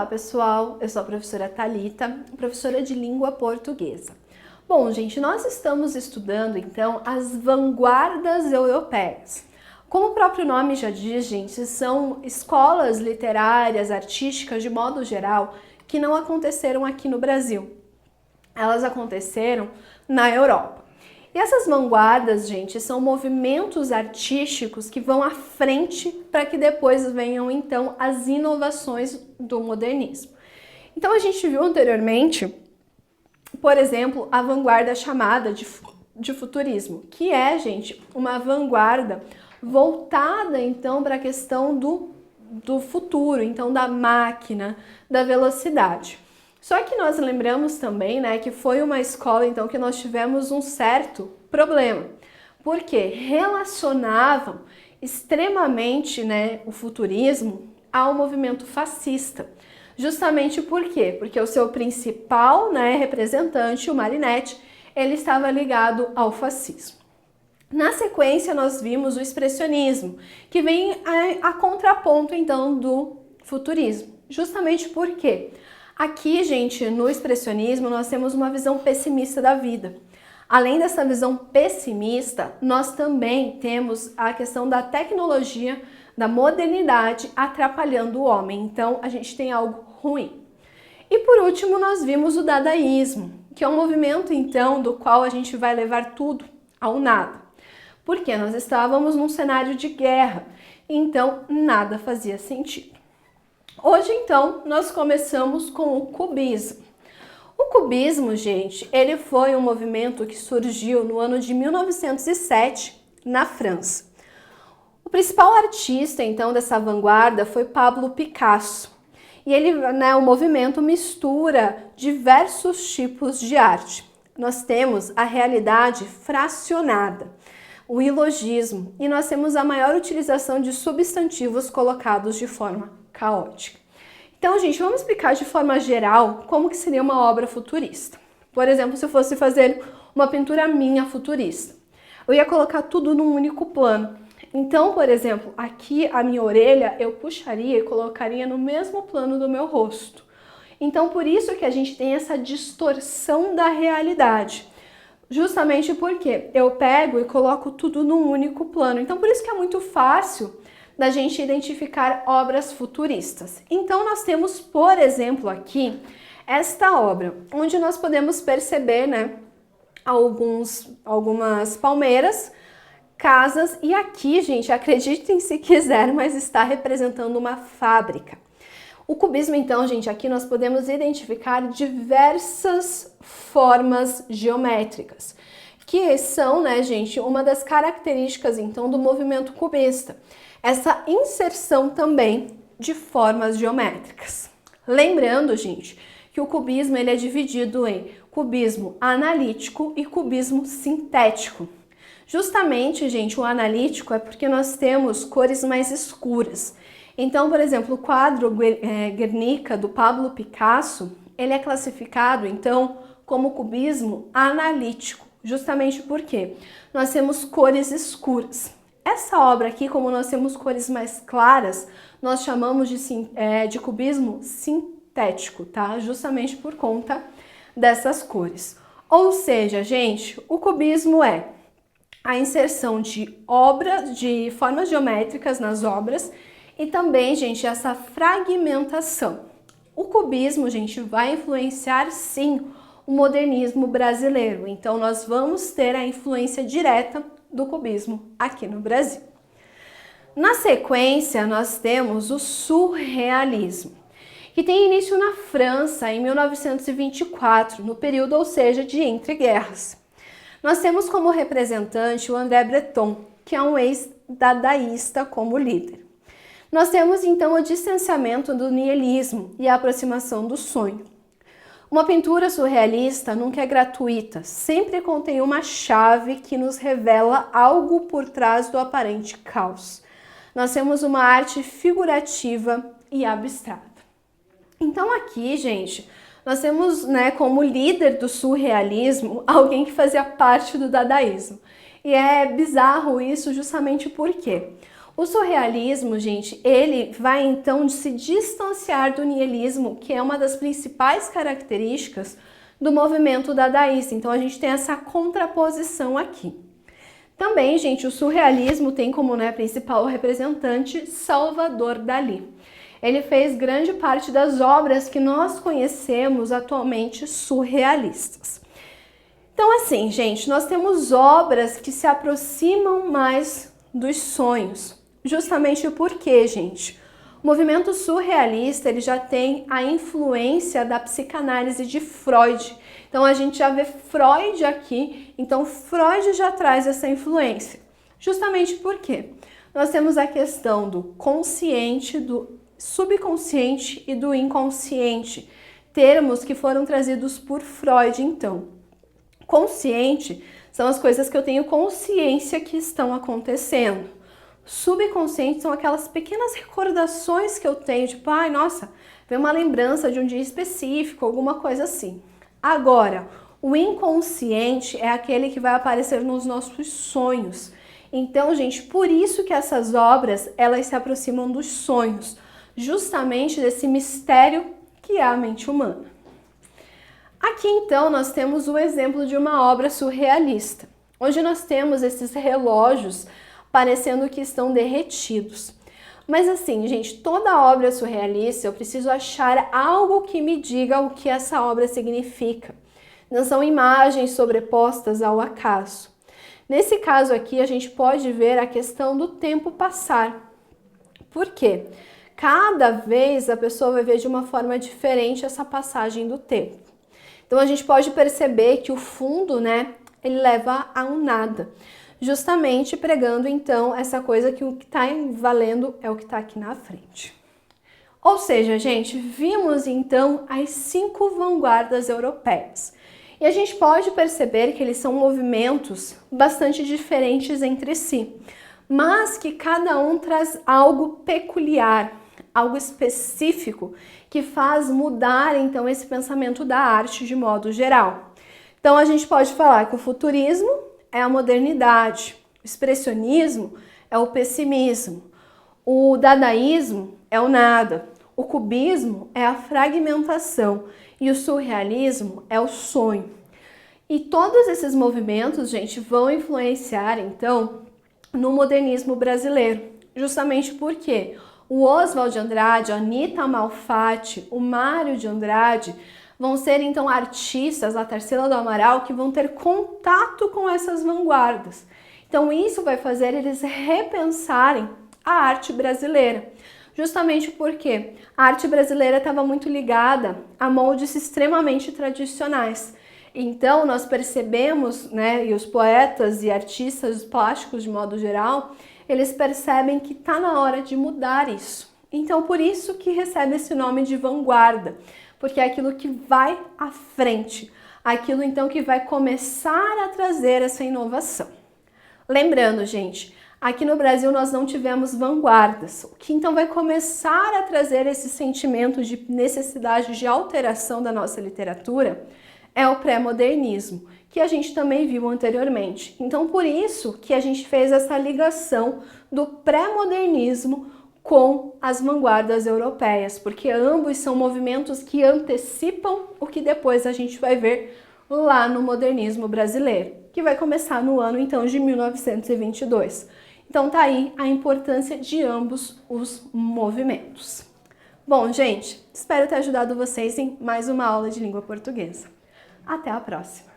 Olá pessoal, eu sou a professora Thalita, professora de língua portuguesa. Bom, gente, nós estamos estudando então as vanguardas europeias. Como o próprio nome já diz, gente, são escolas literárias, artísticas de modo geral, que não aconteceram aqui no Brasil. Elas aconteceram na Europa. E essas vanguardas, gente, são movimentos artísticos que vão à frente para que depois venham, então, as inovações do modernismo. Então, a gente viu anteriormente, por exemplo, a vanguarda chamada de futurismo, que é, gente, uma vanguarda voltada, então, para a questão do futuro, então, da máquina, da velocidade. Só que nós lembramos também, né, que foi uma escola, então, que nós tivemos um certo problema, porque relacionavam extremamente, né, o futurismo ao movimento fascista. Justamente por quê? Porque o seu principal, né, representante, o Marinetti, ele estava ligado ao fascismo. Na sequência, nós vimos o expressionismo, que vem a contraponto, então, do futurismo. Justamente por quê? Aqui, gente, no expressionismo, nós temos uma visão pessimista da vida. Além dessa visão pessimista, nós também temos a questão da tecnologia, da modernidade atrapalhando o homem. Então, a gente tem algo ruim. E por último, nós vimos o dadaísmo, que é um movimento, então, do qual a gente vai levar tudo ao nada. Porque nós estávamos num cenário de guerra, então nada fazia sentido. Hoje, então, nós começamos com o cubismo. O cubismo, gente, ele foi um movimento que surgiu no ano de 1907, na França. O principal artista, então, dessa vanguarda foi Pablo Picasso. E ele, né, o movimento mistura diversos tipos de arte. Nós temos a realidade fracionada, o ilogismo, e nós temos a maior utilização de substantivos colocados de forma caótica. Então, gente, vamos explicar de forma geral como que seria uma obra futurista. Por exemplo, se eu fosse fazer uma pintura minha futurista, eu ia colocar tudo num único plano. Então, por exemplo, aqui a minha orelha eu puxaria e colocaria no mesmo plano do meu rosto. Então, por isso que a gente tem essa distorção da realidade. Justamente porque eu pego e coloco tudo num único plano. Então, por isso que é muito fácil da gente identificar obras futuristas. Então, nós temos, por exemplo, aqui, esta obra, onde nós podemos perceber, né, algumas palmeiras, casas, e aqui, gente, acreditem se quiser, mas está representando uma fábrica. O cubismo, então, gente, aqui nós podemos identificar diversas formas geométricas, que são, né, gente, uma das características, então, do movimento cubista. Essa inserção também de formas geométricas. Lembrando, gente, que o cubismo ele é dividido em cubismo analítico e cubismo sintético. Justamente, gente, o analítico é porque nós temos cores mais escuras. Então, por exemplo, o quadro Guernica do Pablo Picasso, ele é classificado, então, como cubismo analítico, justamente porque nós temos cores escuras. Essa obra aqui, como nós temos cores mais claras, nós chamamos de cubismo sintético, tá? Justamente por conta dessas cores. Ou seja, gente, o cubismo é a inserção de formas geométricas nas obras e também, gente, essa fragmentação. O cubismo, gente, vai influenciar, sim, o modernismo brasileiro. Então, nós vamos ter a influência direta do cubismo aqui no Brasil. Na sequência, nós temos o surrealismo, que tem início na França em 1924, no período, ou seja, de entreguerras. Nós temos como representante o André Breton, que é um ex-dadaísta como líder. Nós temos então o distanciamento do niilismo e a aproximação do sonho. Uma pintura surrealista nunca é gratuita, sempre contém uma chave que nos revela algo por trás do aparente caos. Nós temos uma arte figurativa e abstrata. Então aqui, gente, nós temos, né, como líder do surrealismo alguém que fazia parte do dadaísmo. E é bizarro isso justamente porque O surrealismo, gente, ele vai então se distanciar do niilismo, que é uma das principais características do movimento dadaísta. Então a gente tem essa contraposição aqui. Também, gente, o surrealismo tem como, né, principal representante Salvador Dalí. Ele fez grande parte das obras que nós conhecemos atualmente surrealistas. Então, assim, gente, nós temos obras que se aproximam mais dos sonhos. Justamente porque, gente, o movimento surrealista ele já tem a influência da psicanálise de Freud. Então, a gente já vê Freud aqui, então Freud já traz essa influência. Justamente porque nós temos a questão do consciente, do subconsciente e do inconsciente, termos que foram trazidos por Freud, então. Consciente são as coisas que eu tenho consciência que estão acontecendo. Subconsciente são aquelas pequenas recordações que eu tenho, tipo, ai, nossa, veio uma lembrança de um dia específico, alguma coisa assim. Agora, o inconsciente é aquele que vai aparecer nos nossos sonhos. Então, gente, por isso que essas obras, elas se aproximam dos sonhos, justamente desse mistério que é a mente humana. Aqui, então, nós temos o exemplo de uma obra surrealista, onde nós temos esses relógios parecendo que estão derretidos. Mas assim, gente, toda obra surrealista eu preciso achar algo que me diga o que essa obra significa. Não são imagens sobrepostas ao acaso. Nesse caso aqui, a gente pode ver a questão do tempo passar. Por quê? Cada vez a pessoa vai ver de uma forma diferente essa passagem do tempo. Então a gente pode perceber que o fundo, né, ele leva a um nada. Justamente pregando então essa coisa que o que está valendo é o que está aqui na frente. Ou seja, gente, vimos então as 5 vanguardas europeias. E a gente pode perceber que eles são movimentos bastante diferentes entre si, mas que cada um traz algo peculiar, algo específico que faz mudar então esse pensamento da arte de modo geral. Então a gente pode falar que o futurismo é a modernidade, o expressionismo é o pessimismo, o dadaísmo é o nada, o cubismo é a fragmentação e o surrealismo é o sonho. E todos esses movimentos, gente, vão influenciar então no modernismo brasileiro, justamente porque o Oswald de Andrade, a Anita Malfatti, o Mário de Andrade vão ser então artistas, a Tarsila do Amaral, que vão ter contato com essas vanguardas. Então isso vai fazer eles repensarem a arte brasileira, justamente porque a arte brasileira estava muito ligada a moldes extremamente tradicionais. Então nós percebemos, né, e os poetas e artistas plásticos de modo geral, eles percebem que está na hora de mudar isso. Então por isso que recebe esse nome de vanguarda, porque é aquilo que vai à frente, aquilo então que vai começar a trazer essa inovação. Lembrando, gente, aqui no Brasil nós não tivemos vanguardas, o que então vai começar a trazer esse sentimento de necessidade de alteração da nossa literatura é o pré-modernismo, que a gente também viu anteriormente. Então por isso que a gente fez essa ligação do pré-modernismo com as vanguardas europeias, porque ambos são movimentos que antecipam o que depois a gente vai ver lá no modernismo brasileiro, que vai começar no ano então de 1922. Então tá aí a importância de ambos os movimentos. Bom, gente, espero ter ajudado vocês em mais uma aula de língua portuguesa. Até a próxima!